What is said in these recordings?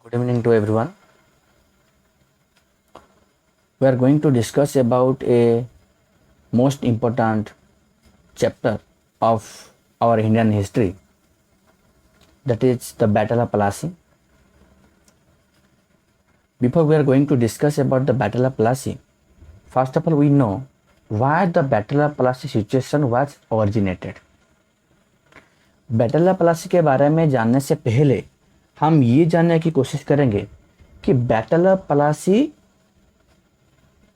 Good evening to everyone. We are going to discuss about a most important chapter of our Indian history, that is the Battle of Plassey. Before we are going to discuss about the Battle of Plassey, first of all we know why the Battle of Plassey situation was originated. Battle of Plassey के बारे में जानने से पहले हम ये जानने की कोशिश करेंगे कि बैटल ऑफ प्लासी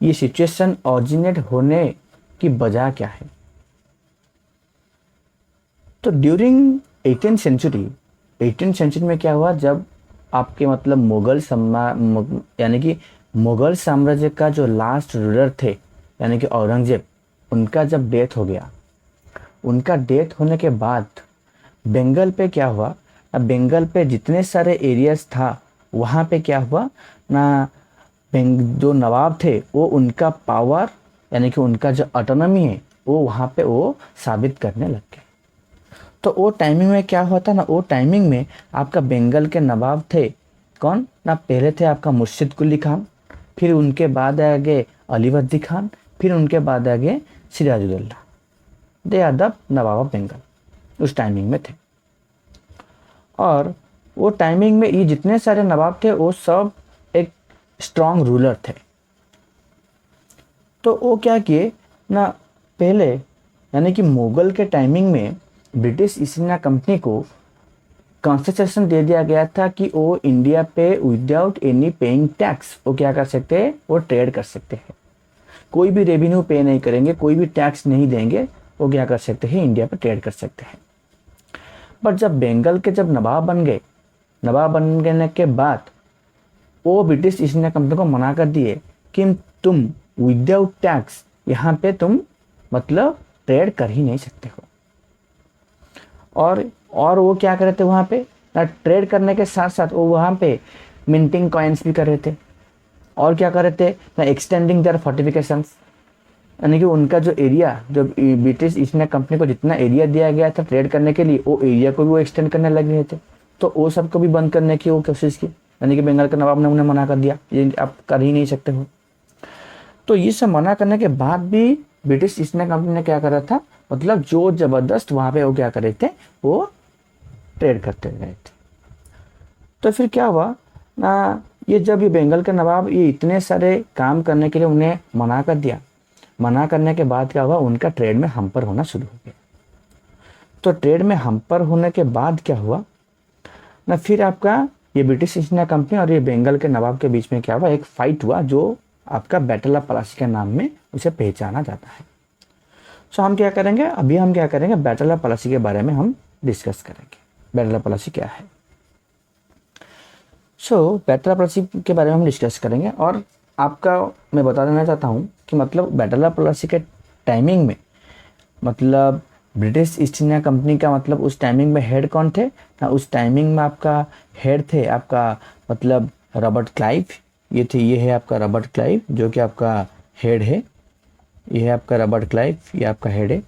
ये सिचुएशन ऑरिजिनेट होने की वजह क्या है। तो ड्यूरिंग 18th सेंचुरी में क्या हुआ, जब आपके मतलब मुगल साम्राज्य का जो लास्ट रूलर थे यानी कि औरंगजेब, उनका जब डेथ हो गया, उनका डेथ होने के बाद बंगाल पे क्या हुआ, बंगाल पे जितने सारे एरियाज था वहाँ पे क्या हुआ ना, जो नवाब थे वो उनका पावर यानी कि उनका जो ऑटोनॉमी है वो वहाँ पे वो साबित करने लग गए। तो वो टाइमिंग में क्या हुआ था ना, वो टाइमिंग में आपका बंगाल के नवाब थे कौन ना, पहले थे आपका मुर्शिद कुली खान, फिर उनके बाद आ गए अलीवर्दी खान, फिर उनके बाद आ गए Sirajuddaula. They are the nawab of Bengal उस टाइमिंग में थे। और वो टाइमिंग में ये जितने सारे नवाब थे वो सब एक स्ट्रॉन्ग रूलर थे। तो वो क्या किए ना, पहले यानी कि मुगल के टाइमिंग में ब्रिटिश ईस्ट इंडिया कंपनी को कॉन्सेशन दे दिया गया था कि वो इंडिया पे विदाउट एनी पेइंग टैक्स वो क्या कर सकते हैं, वो ट्रेड कर सकते हैं। कोई भी रेवेन्यू पे नहीं करेंगे, कोई भी टैक्स नहीं देंगे, वो क्या कर सकते हैं, इंडिया पे ट्रेड कर सकते हैं। बट जब बंगाल के जब नवाब बन गए के बाद वो ब्रिटिश ईस्ट इंडिया कंपनी को मना कर दिए कि तुम विदाउट टैक्स यहाँ पे तुम मतलब ट्रेड कर ही नहीं सकते हो। और वो क्या कर रहे थे वहाँ पे ना, ट्रेड करने के साथ साथ वो वहाँ पे मिंटिंग कॉइन्स भी कर रहे थे, और क्या कर रहे थे ना, एक्सटेंडिंग देयर फोर्टिफिकेशंस, यानी कि उनका जो एरिया, जो ब्रिटिश ईस्ट इंडिया कंपनी को जितना एरिया दिया गया था ट्रेड करने के लिए, वो एरिया को भी वो एक्सटेंड करने लग रहे थे। तो वो सबको भी बंद करने की वो कोशिश की, यानी कि बंगाल के नवाब ने उन्हें मना कर दिया, ये आप कर ही नहीं सकते हो। तो ये सब मना करने के बाद भी ब्रिटिश ईस्ट इंडिया कंपनी ने क्या करा था, मतलब जो जबरदस्त वहाँ पे वो क्या कर रहे थे, वो ट्रेड करते रहे थे। तो फिर क्या हुआ ना, ये जब ये बंगाल के नवाब ये इतने सारे काम करने के लिए उन्हें मना कर दिया, मना करने के बाद क्या हुआ, उनका ट्रेड में हम्पर होना शुरू हो गया। तो ट्रेड में हम्पर होने के बाद क्या हुआ ना, फिर आपका ये ब्रिटिश ईस्ट इंडिया कंपनी और ये बंगाल के नवाब के बीच में क्या हुआ, एक फाइट हुआ जो आपका बैटल ऑफ प्लासी के नाम में उसे पहचाना जाता है। सो हम क्या करेंगे, अभी हम क्या करेंगे, बैटल ऑफ प्लासी के बारे में हम डिस्कस करेंगे। बैटल ऑफ प्लासी क्या है। सो बैटल ऑफ प्लासी के बारे में हम डिस्कस करेंगे। और आपका मैं बता देना चाहता हूँ कि मतलब बैटल ऑफ प्लासी के टाइमिंग में मतलब ब्रिटिश ईस्ट इंडिया कंपनी का मतलब उस टाइमिंग में हेड कौन थे ना, उस टाइमिंग में आपका हेड थे आपका मतलब रॉबर्ट क्लाइव। ये है आपका रॉबर्ट क्लाइव जो कि आपका हेड है, ये है आपका रॉबर्ट क्लाइव, ये आपका हेड है।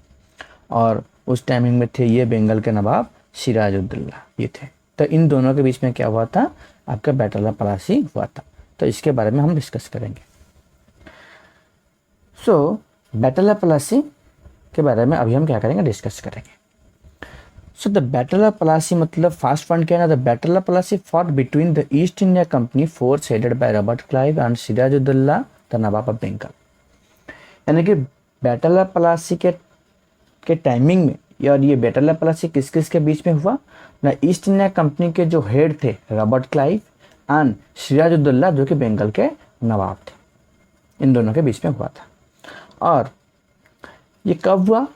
और उस टाइमिंग में थे ये बंगाल के नवाब सिराजुद्दौला, ये थे। तो इन दोनों के बीच में क्या हुआ था, आपका बैटल ऑफ प्लासी हुआ था। तो इसके बारे में हम डिस्कस करेंगे। सो बैटल ऑफ प्लासी के बारे में अभी हम क्या करेंगे, डिस्कस करेंगे। So the battle of Plassey मतलब फास्ट पॉइंट क्या है ना, the battle of Plassey fought between the East India company force headed by Robert Clive and Sirajuddaula the nawab of Bengal. यानी कि बैटल ऑफ प्लासी के टाइमिंग में, और ये बैटल ऑफ प्लासी किस किस के बीच में हुआ ना, ईस्ट इंडिया कंपनी के जो हेड थे रॉबर्ट क्लाइव एंड सिराजुद्दौला जो कि बंगाल के नवाब थे, इन दोनों के बीच में हुआ था। और ये कब हुआ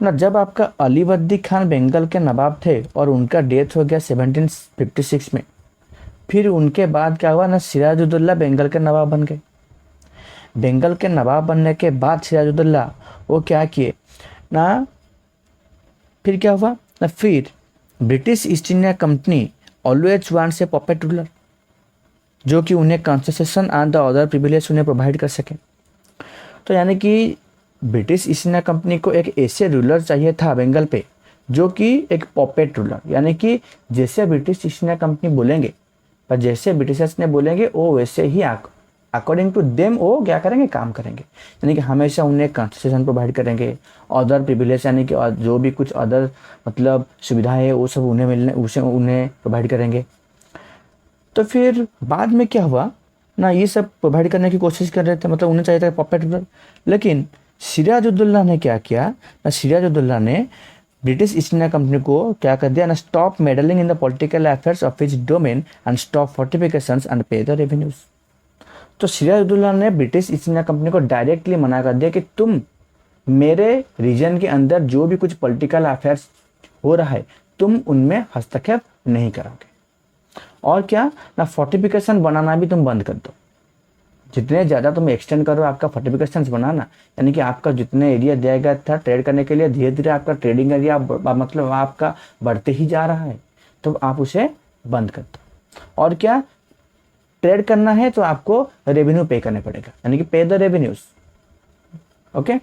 ना, जब आपका अलीवर्दी खान बंगाल के नवाब थे और उनका डेथ हो गया 1756 में। फिर उनके बाद क्या हुआ ना, सिराजुद्दौला बंगाल के नवाब बन गए। बंगाल के नवाब बनने के बाद सिराजुद्दौला वो क्या किए ना, फिर क्या हुआ ना, फिर British East India Company always wants a puppet ruler जो कि उन्हें concession and the other privilege उन्हें प्रोवाइड कर सके। तो यानी कि ब्रिटिश ईस्ट इंडिया कंपनी को एक ऐसे रूलर चाहिए था बंगाल पे जो कि एक पॉपेट रूलर, यानी कि जैसे ब्रिटिश ईस्ट इंडिया कंपनी बोलेंगे पर जैसे ब्रिटिशर्स ने बोलेंगे वो वैसे ही अकॉर्डिंग टू देम वो क्या करेंगे, काम करेंगे। यानी कि हमेशा उन्हें कंसेशन प्रोवाइड करेंगे, अदर प्रिविलेज यानी कि जो भी कुछ अदर मतलब सुविधाएं है वो सब उन्हें मिलने उसे उन्हें प्रोवाइड करेंगे। तो फिर बाद में क्या हुआ ना, ये सब प्रोवाइड करने की कोशिश कर रहे थे, मतलब उन्हें चाहिए था पपेट रूलर। लेकिन सिराजुद्दौला ने क्या किया ना, सिराजुद्दौला ने ब्रिटिश ईस्ट इंडिया कंपनी को क्या कर दिया ना, stop meddling in the political affairs of its domain and stop fortifications and पे द रेवेन्यूज। तो सिराजुद्दौला ने ब्रिटिश ईस्ट इंडिया कंपनी को डायरेक्टली मना कर दिया कि तुम मेरे रीजन के अंदर जो भी कुछ पॉलिटिकल अफेयर्स हो रहा है तुम उनमें हस्तक्षेप नहीं करोगे, और क्या ना फोर्टिफिकेशन बनाना भी तुम बंद कर दो। जितने ज़्यादा तुम एक्सटेंड करो आपका फोर्टिफिकेशंस बनाना, यानी कि आपका जितने एरिया दिया गया था ट्रेड करने के लिए, धीरे धीरे आपका ट्रेडिंग एरिया मतलब आपका बढ़ते ही जा रहा है, तो आप उसे बंद कर दो। और क्या, ट्रेड करना है तो आपको रेवेन्यू पे करने पड़ेगा, यानी कि पे द रेवेन्यूज। ओके,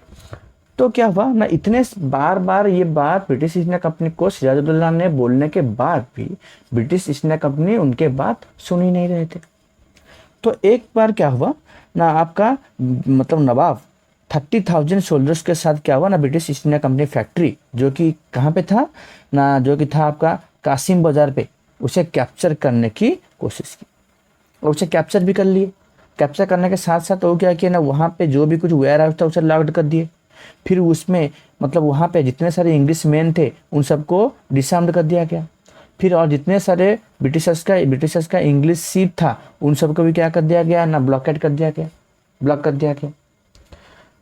तो क्या हुआ ना, इतने बार बार ये बात ब्रिटिश ईस्ट इंडिया कंपनी को सिराजुद्दौला ने बोलने के बाद भी ब्रिटिश ईस्ट इंडिया कंपनी उनके बात सुन ही नहीं रहे थे। तो एक बार क्या हुआ ना, आपका मतलब नवाब 30,000 सोल्जर्स के साथ क्या हुआ ना, British East India company factory जो कि कहाँ पे था ना, जो कि था आपका कासिम बाजार पे, उसे कैप्चर करने की कोशिश की और उसे कैप्चर भी कर लिए। कैप्चर करने के साथ साथ वो क्या किया ना, वहाँ पे जो भी कुछ वेयर हाउस था उसे लॉक्ड कर दिए। फिर उसमें मतलब वहाँ पे जितने सारे इंग्लिश मैन थे उन सबको डिसआर्म्ड कर दिया गया। फिर और जितने सारे ब्रिटिशर्स का इंग्लिश सीट था उन सबको भी क्या कर दिया गया ना, ब्लॉक कर दिया गया।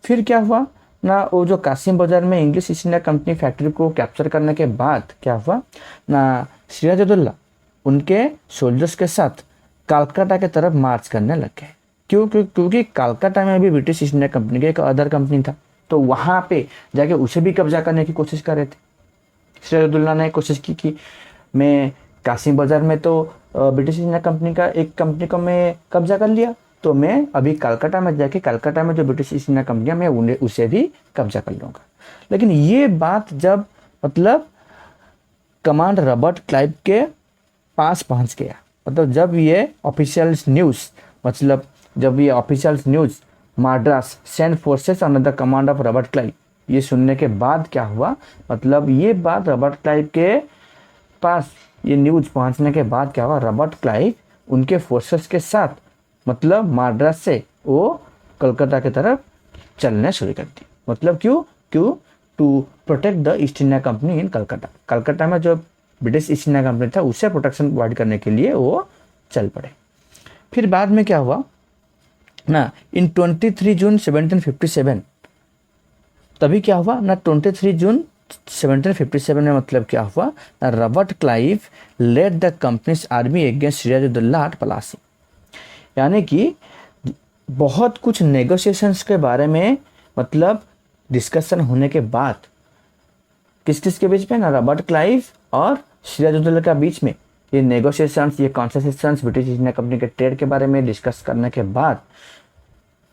फिर क्या हुआ ना, वो जो कासिम बाजार में English east India company factory को कैप्चर करने के बाद क्या हुआ ना, सिराजुद्दौला उनके सोल्जर्स के साथ कलकत्ता की तरफ मार्च करने लग गए। क्योंकि कलकत्ता में भी ब्रिटिश ईस्ट इंडिया कंपनी का एक अदर कंपनी था, तो वहाँ पे जाके उसे भी कब्जा करने की कोशिश कर रहे थे। सिराजुद्दौला ने कोशिश की कि मैं कासिम बाजार में तो ब्रिटिश इंडिया कंपनी का एक कंपनी को मैं कब्जा कर लिया, तो मैं अभी कलकत्ता में जाके कलकत्ता में जो ब्रिटिश ईस्ट इंडिया कंपनी है मैं उन्हें उसे भी कब्जा कर लूँगा। लेकिन ये बात जब मतलब कमांड रॉबर्ट क्लाइव के पास पहुँच गया, मतलब जब ये official news Madras send forces under the command of Robert Clive, ये सुनने के बाद क्या हुआ, मतलब ये बात रॉबर्ट क्लाइव के पास ये न्यूज़ पहुंचने के बाद क्या हुआ, रॉबर्ट क्लाइव उनके फोर्सेस के साथ मतलब माड्रास से वो कलकत्ता की तरफ चलने शुरू कर दी। मतलब क्यों to protect the East India company in Calcutta में जो ब्रिटिश ईस्ट इंडिया कंपनी था उससे प्रोटेक्शन प्रोवाइड करने के लिए वो चल पड़े। फिर बाद में क्या हुआ ना, इन 23 जून 1757 तभी क्या हुआ ना, 23 जून 1757 में मतलब क्या हुआ ना, Robert Clive led the company's army against Sirajuddaula at Plassey. यानी कि बहुत कुछ नेगोशिएशंस के बारे में मतलब डिस्कशन होने के बाद किस के बीच में ना, रॉबर्ट क्लाइव और सिराजुद्दौला के बीच में ये नेगोशिएशंस, ये कॉन्सेशंस ब्रिटिश ईस्ट इंडिया कंपनी के ट्रेड के बारे में डिस्कस करने के बाद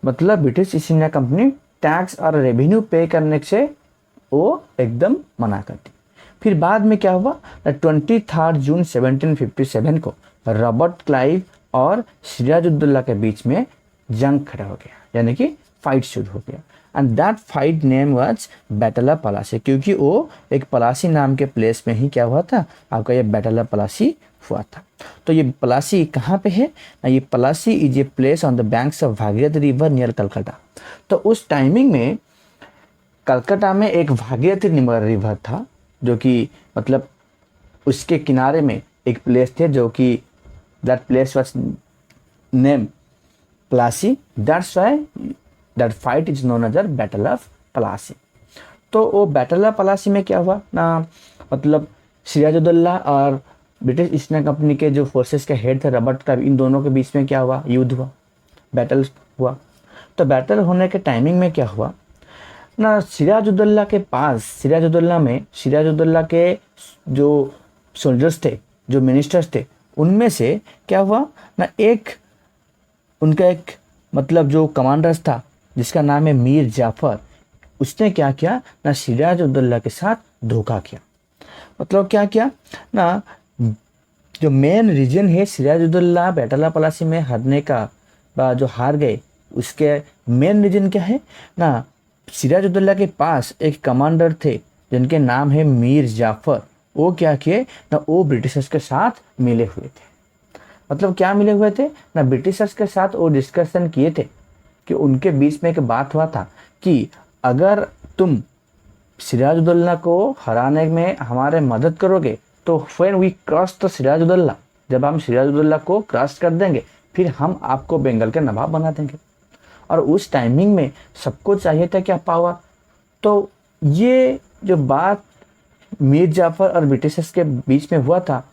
मतलब British East India company tax और रेवेन्यू पे करने से वो एकदम मना कर दी। फिर बाद में क्या हुआ, 23 जून 1757 को रॉबर्ट क्लाइव और सिराजुद्दौला के बीच में जंग खड़ा हो गया, यानी कि फाइट शुरू हो गया। And that fight name was battle of Plassey, क्योंकि वो एक पलासी नाम के प्लेस में ही क्या हुआ था, आपका ये बैटल ऑफ पलासी हुआ था। तो ये पलासी कहाँ पे है ना, ये Plassey is a place on the banks of Bhagirathi river near Calcutta. तो उस टाइमिंग में कलकत्ता में एक भागीरथी रिवर था जो कि मतलब उसके किनारे में एक प्लेस थे जो कि that place was name Plassey, that's why that fight is known as battle of Plassey. तो वो बैटल ऑफ पलासी में क्या हुआ ना, मतलब सिराजुद्दौला और ब्रिटिश ईस्ट इंडिया कंपनी के जो फोर्सेस के हेड थे रॉबर्ट क्लाइव, इन दोनों के बीच में क्या हुआ, युद्ध हुआ, बैटल हुआ। तो बैटल होने के टाइमिंग में क्या हुआ ना, सिराजुद्दौला के जो सोल्जर्स थे, जो मिनिस्टर्स थे, उनमें से क्या हुआ ना, उनका एक मतलब जो कमांडर्स था जिसका नाम है मीर जाफर, उसने क्या किया ना, सिराजुद्दौला के साथ धोखा किया। मतलब क्या किया ना, जो मेन रीजन है सिराजुद्दौला बैटल ऑफ पलासी में हारने का, जो हार गए, उसके मेन रीजन क्या है ना, सिराजुद्दौला के पास एक कमांडर थे जिनके नाम है मीर जाफर। वो क्या किए ना, वो ब्रिटिशर्स के साथ मिले हुए थे। मतलब क्या मिले हुए थे ना, ब्रिटिशर्स के साथ वो डिस्कशन किए थे कि उनके बीच में एक बात हुआ था कि अगर तुम सिराजुद्दौला को हराने में हमारे मदद करोगे तो when we cross the Sirajuddaula, जब हम सिराजुद्दौला को क्रॉस कर देंगे फिर हम आपको बंगाल के नवाब बना देंगे। और उस टाइमिंग में सबको चाहिए था क्या, पावर। तो ये जो बात मीर जाफर और ब्रिटिशर्स के बीच में हुआ था,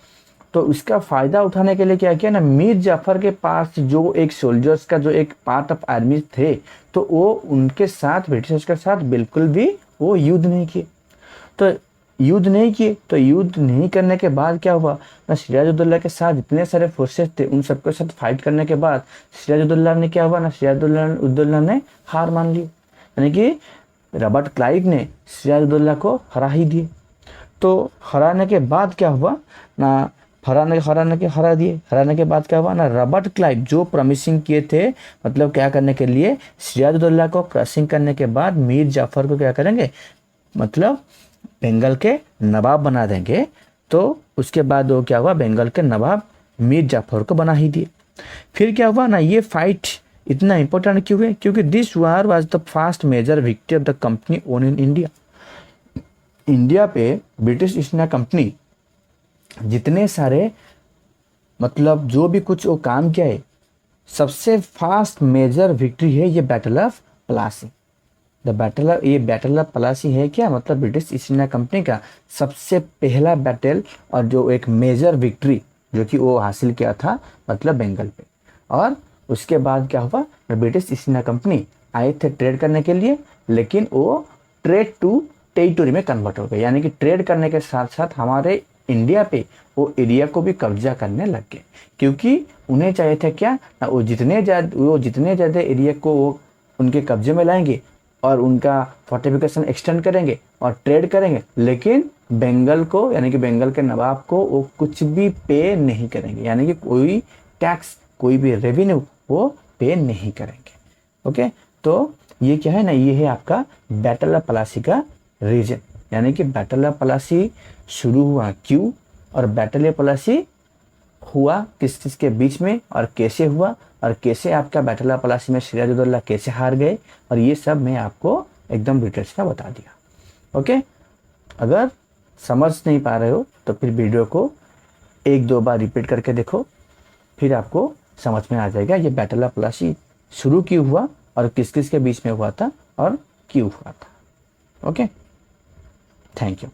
तो इसका फ़ायदा उठाने के लिए क्या किया ना, मीर जाफर के पास जो एक सोल्जर्स का जो एक पार्ट ऑफ आर्मी थे, तो वो उनके साथ ब्रिटिशर्स के साथ बिल्कुल भी वो युद्ध नहीं किए। तो युद्ध नहीं करने के बाद क्या हुआ ना, सिराजुद्दौला के साथ जितने सारे फोर्सेस थे उन सबके साथ फाइट करने के बाद सिराजुद्दौला ने क्या हुआ ना, सिराजुद्दौला ने हार मान ली, यानी कि रॉबर्ट क्लाइव ने सिराजुद्दौला को हरा ही दिए। तो हराने के बाद क्या हुआ ना, हराने के बाद क्या हुआ ना, रॉबर्ट क्लाइव जो प्रॉमिसिंग किए थे, मतलब क्या करने के लिए, सिराजुद्दौला को क्रॉसिंग करने के बाद मीर जाफर को क्या करेंगे, मतलब बंगाल के नवाब बना देंगे। तो उसके बाद वो क्या हुआ, बंगाल के नवाब मीर जाफर को बना ही दिए। फिर क्या हुआ ना, ये फाइट इतना इंपॉर्टेंट क्यों है, क्योंकि this war was the first major victory of the company own in India. India पे ब्रिटिश ईस्ट इंडिया कंपनी जितने सारे मतलब जो भी कुछ वो काम किया है, सबसे फास्ट मेजर विक्ट्री है ये बैटल ऑफ प्लासी। ये बैटल ऑफ प्लासी है क्या, मतलब ब्रिटिश ईस्ट इंडिया कंपनी का सबसे पहला बैटल और जो एक मेजर विक्ट्री जो कि वो हासिल किया था मतलब बंगाल पे। और उसके बाद क्या हुआ, ब्रिटिश ईस्ट इंडिया कंपनी आए थे ट्रेड करने के लिए, लेकिन वो ट्रेड टू टेरिटोरी में कन्वर्ट हो गए, यानी कि ट्रेड करने के साथ साथ हमारे इंडिया पे वो एरिया को भी कब्जा करने लग गए, क्योंकि उन्हें चाहिए था क्या ना, वो जितने ज़्यादा एरिया को वो उनके कब्जे में लाएंगे और उनका फोर्टिफिकेशन एक्सटेंड करेंगे और ट्रेड करेंगे, लेकिन बंगाल को यानी कि बंगाल के नवाब को वो कुछ भी पे नहीं करेंगे, यानी कि कोई टैक्स कोई भी रेवेन्यू वो पे नहीं करेंगे। ओके, तो ये क्या है ना, ये है आपका बैटल ऑफ प्लासी का रीजन, यानी कि बैटल ऑफ प्लासी शुरू हुआ क्यों और बैटल ऑफ प्लासी हुआ किस किस के बीच में और कैसे हुआ, और कैसे आपका बैटल ऑफ प्लासी में सिराजुद्दौला कैसे हार गए, और ये सब मैं आपको एकदम डिटेल्स में बता दिया। ओके, अगर समझ नहीं पा रहे हो तो फिर वीडियो को एक दो बार रिपीट करके देखो, फिर आपको समझ में आ जाएगा ये बैटल ऑफ प्लासी शुरू क्यों हुआ और किस किस के बीच में हुआ था और क्यों हुआ था। Okay, thank you.